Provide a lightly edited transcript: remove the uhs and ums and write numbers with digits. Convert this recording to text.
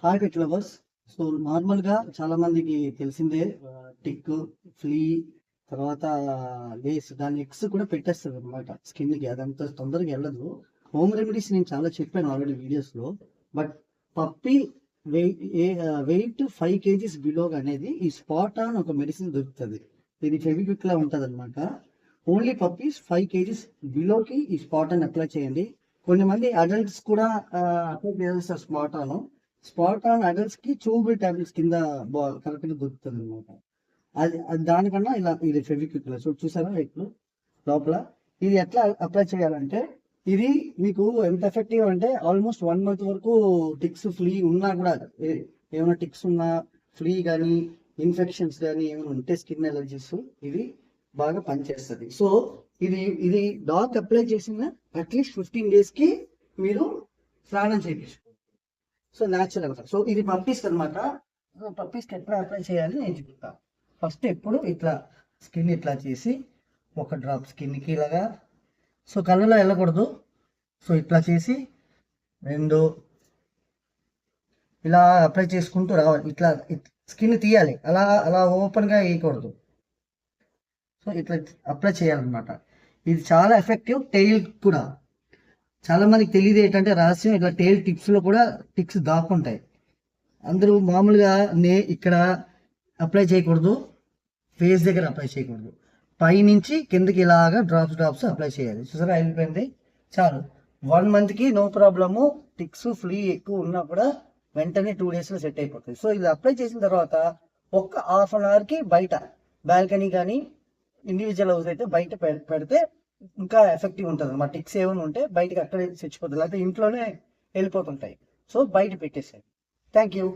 Hi pet lovers. So నార్మల్గా చాలా మందికి తెలిసిందే టిక్, ఫ్లీ, తర్వాత లేస్ దాని ఎక్స్ కూడా పెట్టేస్తుంది అనమాట స్కిన్కి. అదంతా తొందరగా వెళ్ళదు. హోమ్ రెమెడీస్ నేను చాలా చెప్పాను ఆల్రెడీ వీడియోస్లో. But puppy weight 5 kgs below అనేది ఈ స్పాట్ ఆన్ ఒక మెడిసిన్ దొరుకుతుంది. ఇది ఫెవిక్విక్ లా ఉంటుంది అనమాట. ఓన్లీ పప్పీస్ 5 kgs బిలోకి ఈ స్పాట్ ఆన్ అప్లై చేయండి. కొంతమంది అడల్ట్స్ కూడా అప్లై చేస్తారు స్పాట్ ఆన్ అడల్ట్స్ కి చూబుల్ టాబ్లెట్స్ కింద కరెక్ట్ గా దొరుకుతుంది అనమాట. అది దానికన్నా ఇలా ఇది ఫెవిక్విక్ చూసారా ఇట్లు లోపల. ఇది ఎట్లా అప్లై చేయాలంటే ఇది మీకు ఎంత ఎఫెక్టివ్ అంటే ఆల్మోస్ట్ 1 month వరకు టిక్స్ ఫ్లీ ఉన్నా కూడా, ఏమైనా టిక్స్ ఉన్నా, ఫ్లీ కానీ, ఇన్ఫెక్షన్స్ కానీ ఏమైనా ఉంటే, స్కిన్ ఎలర్జీస్, ఇది బాగా పనిచేస్తుంది. సో ఇది డాగ్ అప్లై చేసిన అట్లీస్ట్ 15 days కి మీరు స్నానం చేయించుకోండి. So natural. సో ఇది పప్పీస్ అనమాట. పప్పీస్కి ఎట్లా అప్లై చేయాలి నేను చెప్తాను. ఫస్ట్ ఎప్పుడు ఇట్లా స్కిన్ ఇట్లా చేసి ఒక డ్రాప్ స్కిన్కి ఇలాగా, సో కళ్ళలో వెళ్ళకూడదు. సో ఇట్లా చేసి రెండు ఇలా అప్లై చేసుకుంటూ రావాలి. ఇట్లా స్కిన్ తీయాలి, అలా అలా ఓపెన్గా వేయకూడదు. సో ఇట్లా అప్లై చేయాలన్నమాట. ఇది చాలా ఎఫెక్టివ్. టెయిల్ కూడా చాలా మందికి తెలియదు ఏంటంటే రహస్యం, ఇట్లా టెయిల్ టిప్స్లో కూడా టిక్స్ దాక్కుంటాయి. అందరూ మామూలుగా ఇక్కడ అప్లై చేయకూడదు, ఫేస్ దగ్గర అప్లై చేయకూడదు, పైనుంచి కిందకి ఇలాగా డ్రాప్స్ అప్లై చేయాలి. చూసారా అయిపోయింది, చాలు. 1 monthకి నో ప్రాబ్లము. టిక్స్ ఫ్లీ ఎక్కువ ఉన్నా కూడా వెంటనే 2 daysలో సెట్ అయిపోతుంది. సో ఇది అప్లై చేసిన తర్వాత ఒక్క 1/2 hourకి బయట బాల్కనీ కానీ ఇండివిజువల్ హౌస్ అయితే బయట పెడితే ఇంకా ఎఫెక్టివ్ ఉంటుంది అన్నమాట. టిక్స్ ఏమైనా ఉంటే బయటకి అక్కడే చచ్చిపోతుంది, లేకపోతే ఇంట్లోనే వెళ్ళిపోతుంటాయి. సో బయట పెట్టేసాయి. Thank you.